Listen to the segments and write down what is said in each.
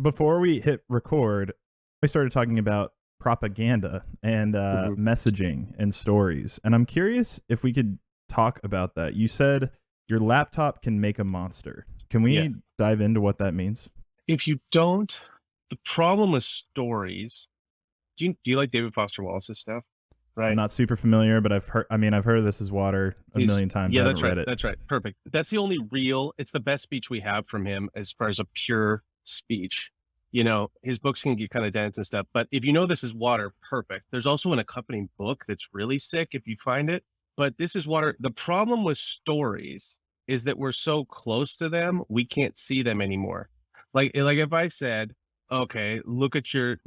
before we hit record, we started talking about propaganda and Mhm. messaging and stories. And I'm curious if we could talk about that. You said your laptop can make a monster. Can Yeah. we dive into what that means? If you don't the problem with stories do you like David Foster Wallace's stuff? I'm Right? not super familiar, but I've heard This Is Water a He's million times. I yeah, haven't read it. that's right, perfect. That's the only real it's the best speech we have from him as far as a pure speech. His books can get kinda dense and stuff, but if you know This Is Water, perfect. There's also an accompanying book that's really sick if you find it, but This Is Water the problem with stories is that we're so close to them, we can't see them anymore. Like, if I said, "Okay, look at your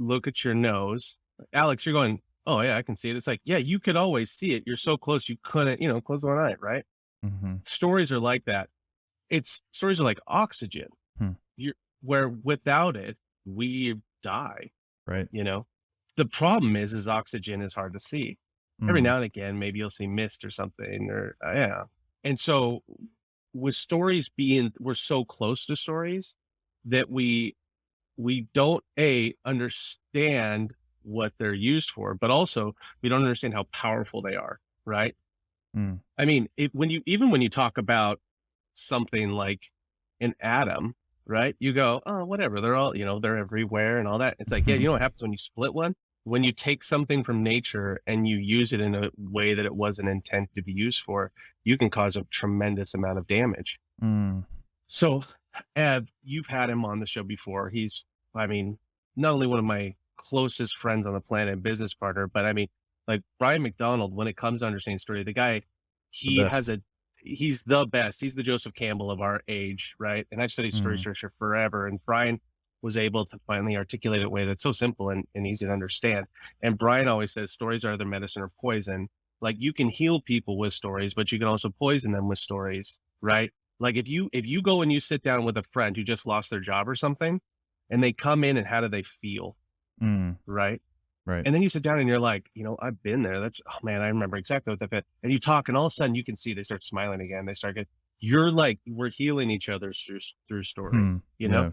nose." Alex, you're going, "Oh, yeah, I can see it." It's like, "Yeah, you could always see it. You're so close, you couldn't, close one eye," right? Hmm. Stories are like that. It's stories are like oxygen. Hmm. You're where without it, we die, Right. you know? The problem is oxygen is hard to see. Every Mm. now and again, maybe you'll see mist or something or yeah. And so with stories being we're so close to stories that we don't understand what they're used for, but also we don't understand how powerful they are, right? Mm. I mean, when you talk about something like an atom, right? You go, oh, whatever. They're all, they're everywhere and all that. It's like, yeah, you know what happens when you split one? When you take something from nature and you use it in a way that it wasn't intended to be used for, you can cause a tremendous amount of damage. Mm. So, you've had him on the show before. I mean, not only one of my closest friends on the planet and business partner, but I mean, like Brian McDonald, when it comes to understanding story, the guy, The he has best. a, he's the best. He's the Joseph Campbell of our age, right? And I've studied story Mm. structure forever. And Brian was able to finally articulate it in a way that's so simple and easy to understand. And Brian always says stories are either medicine or poison. Like you can heal people with stories, but you can also poison them with stories, right? Like if you go and you sit down with a friend who just lost their job or something, and they come in and how do they feel, Mm. right? Right. And then you sit down and you're like, I've been there. That's oh man, I remember exactly what that felt. And you talk, and all of a sudden you can see they start smiling again. They start getting you're like, we're healing each other through story, Hmm. you know? Yeah.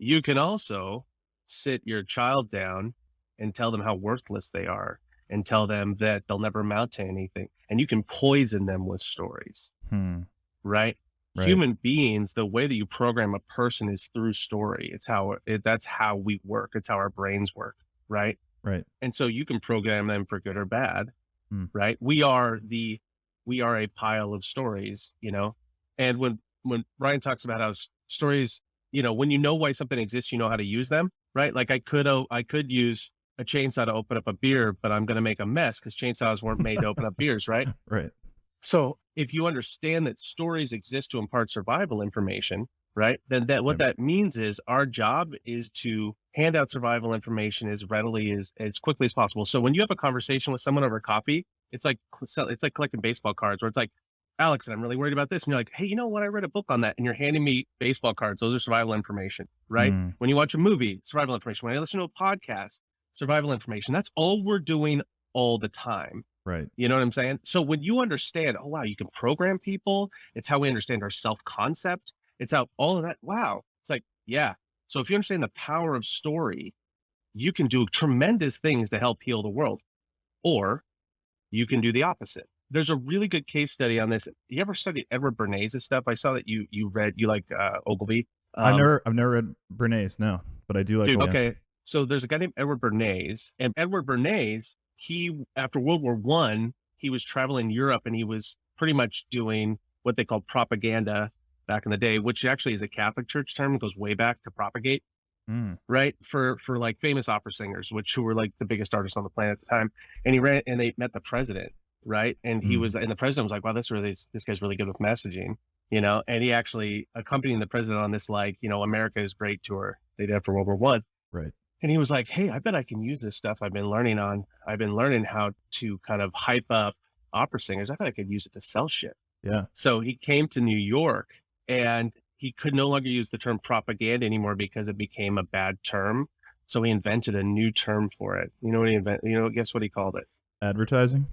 You can also sit your child down and tell them how worthless they are and tell them that they'll never amount to anything. And you can poison them with stories. Hmm. Right? Right. Human beings, the way that you program a person is through story. That's how we work. It's how our brains work, right? Right. And so you can program them for good or bad, Mm. right? We are a pile of stories, And when Ryan talks about how stories, when you know why something exists, you know how to use them, right? Like I could use a chainsaw to open up a beer, but I'm going to make a mess because chainsaws weren't made to open up beers, right? Right. So if you understand that stories exist to impart survival information, right? Then what Yep. that means is our job is to hand out survival information as readily as quickly as possible. So when you have a conversation with someone over coffee, it's like collecting baseball cards where it's like, Alex, I'm really worried about this. And you're like, hey, you know what? I read a book on that. And you're handing me baseball cards. Those are survival information, right? Mm. When you watch a movie, survival information. When I listen to a podcast, survival information. That's all we're doing all the time. Right. You know what I'm saying? So when you understand, oh wow, you can program people, it's how we understand our self-concept. It's how all of that. Wow. It's like, yeah. So if you understand the power of story, you can do tremendous things to help heal the world. Or you can do the opposite. There's a really good case study on this. You ever studied Edward Bernays' stuff? I saw that you read you like Ogilvy. I've never read Bernays, no, but I do like Dude, Old. Yeah. okay. So there's a guy named Edward Bernays, and Edward Bernays, he after World War One, he was traveling Europe and he was pretty much doing what they called propaganda back in the day, which actually is a Catholic church term. It goes way back to propagate, Mm. right? For like famous opera singers, who were like the biggest artists on the planet at the time. And he ran and they met the president, right? Mm. And the president was like, wow, this guy's really good with messaging, and he actually accompanied the president on this, like, America is Great tour they did after World War One. Right. And he was like, hey, I bet I can use this stuff I've been learning how to kind of hype up opera singers. I bet I could use it to sell shit. Yeah. So he came to New York and he could no longer use the term propaganda anymore because it became a bad term. So he invented a new term for it. You know what he invented? Guess what he called it? Advertising?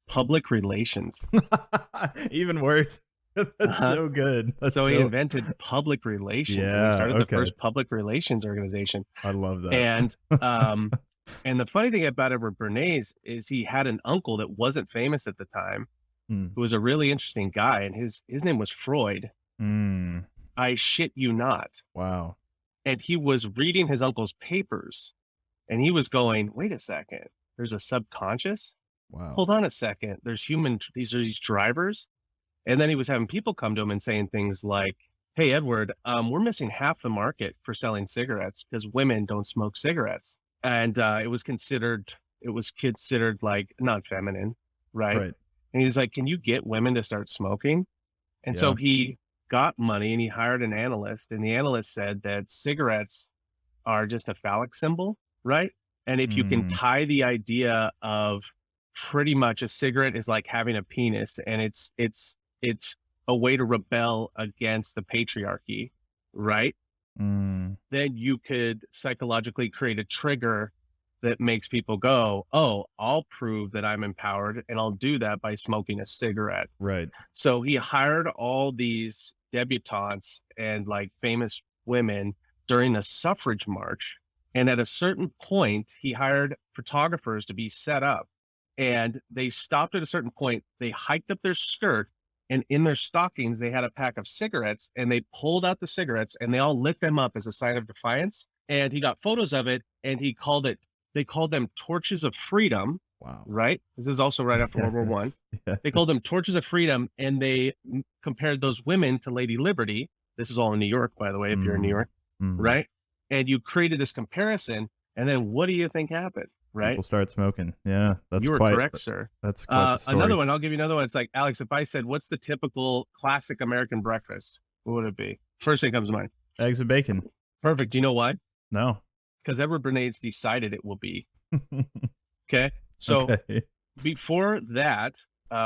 Public relations. Even worse. That's Uh-huh. so good. That's So he so invented public relations, and he yeah, started the okay. first public relations organization. I love that. And, um, and the funny thing about Edward Bernays is he had an uncle that wasn't famous at the time, Mm. who was a really interesting guy, and his name was Freud. Mm. I shit you not. Wow. And he was reading his uncle's papers, and he was going, "Wait a second, there's a subconscious? Wow. Hold on a second, there's these are these drivers?" And then he was having people come to him and saying things like, "Hey, Edward, we're missing half the market for selling cigarettes because women don't smoke cigarettes." And it was considered like not feminine, right? Right. And he's like, "Can you get women to start smoking?" And so Yeah. he got money and he hired an analyst, and the analyst said that cigarettes are just a phallic symbol, right? And if you can Mm. tie the idea of pretty much a cigarette is like having a penis, and it's a way to rebel against the patriarchy, right? Mm. Then you could psychologically create a trigger that makes people go, "Oh, I'll prove that I'm empowered, and I'll do that by smoking a cigarette." Right. So he hired all these debutantes and like famous women during a suffrage march. And at a certain point, he hired photographers to be set up. And they stopped at a certain point. They hiked up their skirt, and in their stockings, they had a pack of cigarettes. And they pulled out the cigarettes and they all lit them up as a sign of defiance. And he got photos of it, and they called them torches of freedom, Wow. right? This is also right after World War One. Yes. Yeah. They called them torches of freedom, and they compared those women to Lady Liberty. This is all in New York, by the way, if you're in New Mhm. York, Mhm. right? And you created this comparison, and then what do you think happened, right? People start smoking. Yeah. You were correct, sir. That's quite the Another story. one, I'll give you another one. It's like, Alex, if I said, what's the typical classic American breakfast? What would it be? First thing comes to mind. Eggs and bacon. Perfect. Do you know why? No. Because Edward Bernays decided it will be. Okay. So Okay. before that,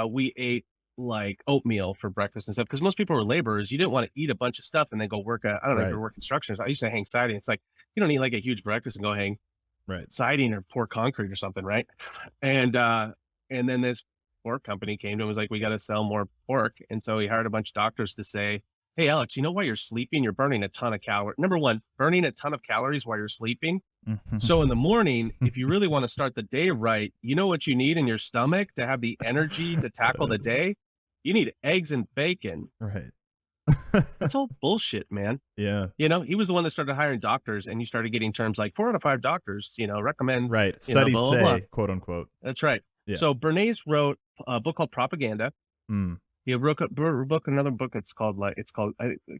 we ate like oatmeal for breakfast and stuff because most people were laborers. You didn't want to eat a bunch of stuff and then go work. I don't know if Right. you're working construction. I used to hang siding. It's like you don't eat like a huge breakfast and go hang Right. siding or pour concrete or something, right? And then this pork company came to him and was like, "We got to sell more pork," and so he hired a bunch of doctors to say, "Hey, Alex, you know why you're sleeping? You're burning a ton of calories. Number one, burning a ton of calories while you're sleeping. So in the morning, if you really want to start the day right, you know what you need in your stomach to have the energy to tackle the day? You need eggs and bacon." Right. That's all bullshit, man. Yeah. You know, he was the one that started hiring doctors, and you started getting terms like 4 out of 5 doctors, recommend, Right. Studies blah, blah, blah. say, quote unquote. That's right. Yeah. So Bernays wrote a book called Propaganda. Mm. He wrote another book. It's called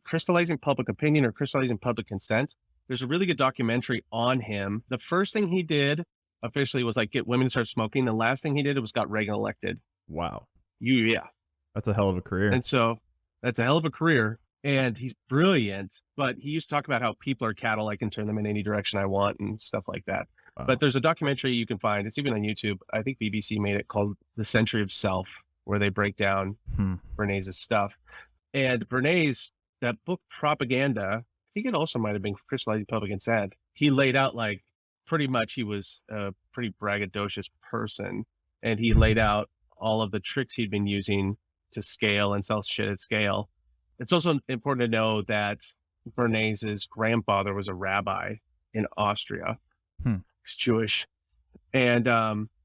Crystallizing Public Opinion or Crystallizing Public Consent. There's a really good documentary on him. The first thing he did officially was like get women to start smoking. The last thing he did was got Reagan elected. Wow. Yeah. That's a hell of a career. And so that's a hell of a career. And he's brilliant, but he used to talk about how people are cattle. I can turn them in any direction I want and stuff like that. Wow. But there's a documentary you can find. It's even on YouTube. I think BBC made it called The Century of Self, where they break down Hmm. Bernays' stuff. And Bernays, that book Propaganda, I think it also might have been Crystallizing Public Consent. He laid out like pretty much he was a pretty braggadocious person. And he laid out all of the tricks he'd been using to scale and sell shit at scale. It's also important to know that Bernays' grandfather was a rabbi in Austria. Hmm. He's Jewish. And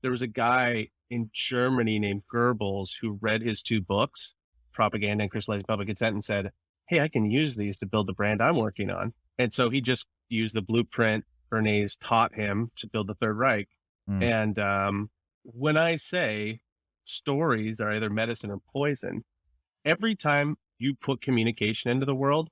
there was a guy in Germany named Goebbels who read his 2 books, Propaganda and Crystallizing Public Consent, and said, "Hey, I can use these to build the brand I'm working on." And so he just used the blueprint Bernays taught him to build the Third Reich. Mm. And when I say stories are either medicine or poison, every time you put communication into the world,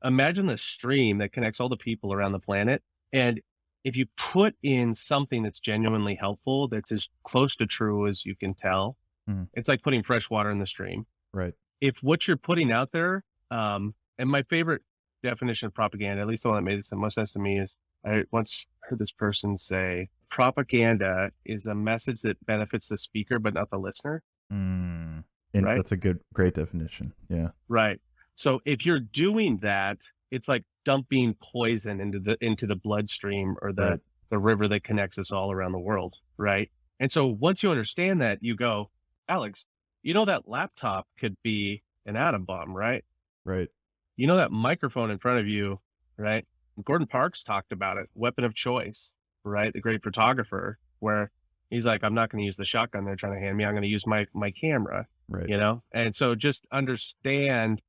imagine the stream that connects all the people around the planet. And if you put in something that's genuinely helpful, that's as close to true as you can tell, Mhm. it's like putting fresh water in the stream. Right. If what you're putting out there, and my favorite definition of propaganda, at least the one that made the most sense to me, is I once heard this person say, propaganda is a message that benefits the speaker, but not the listener. Mm. And Right? that's a great definition. Yeah. Right. So if you're doing that, it's like dumping poison into the bloodstream or Right. the river that connects us all around the world, right? And so once you understand that, you go, Alex, that laptop could be an atom bomb, right? Right. You know that microphone in front of you, right? Gordon Parks talked about it, weapon of choice, right? The great photographer, where he's like, I'm not going to use the shotgun they're trying to hand me. I'm going to use my camera, Right. you know? And so just understand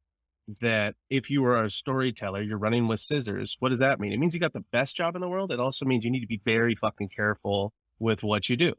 that if you are a storyteller, you're running with scissors. What does that mean? It means you got the best job in the world. It also means you need to be very fucking careful with what you do.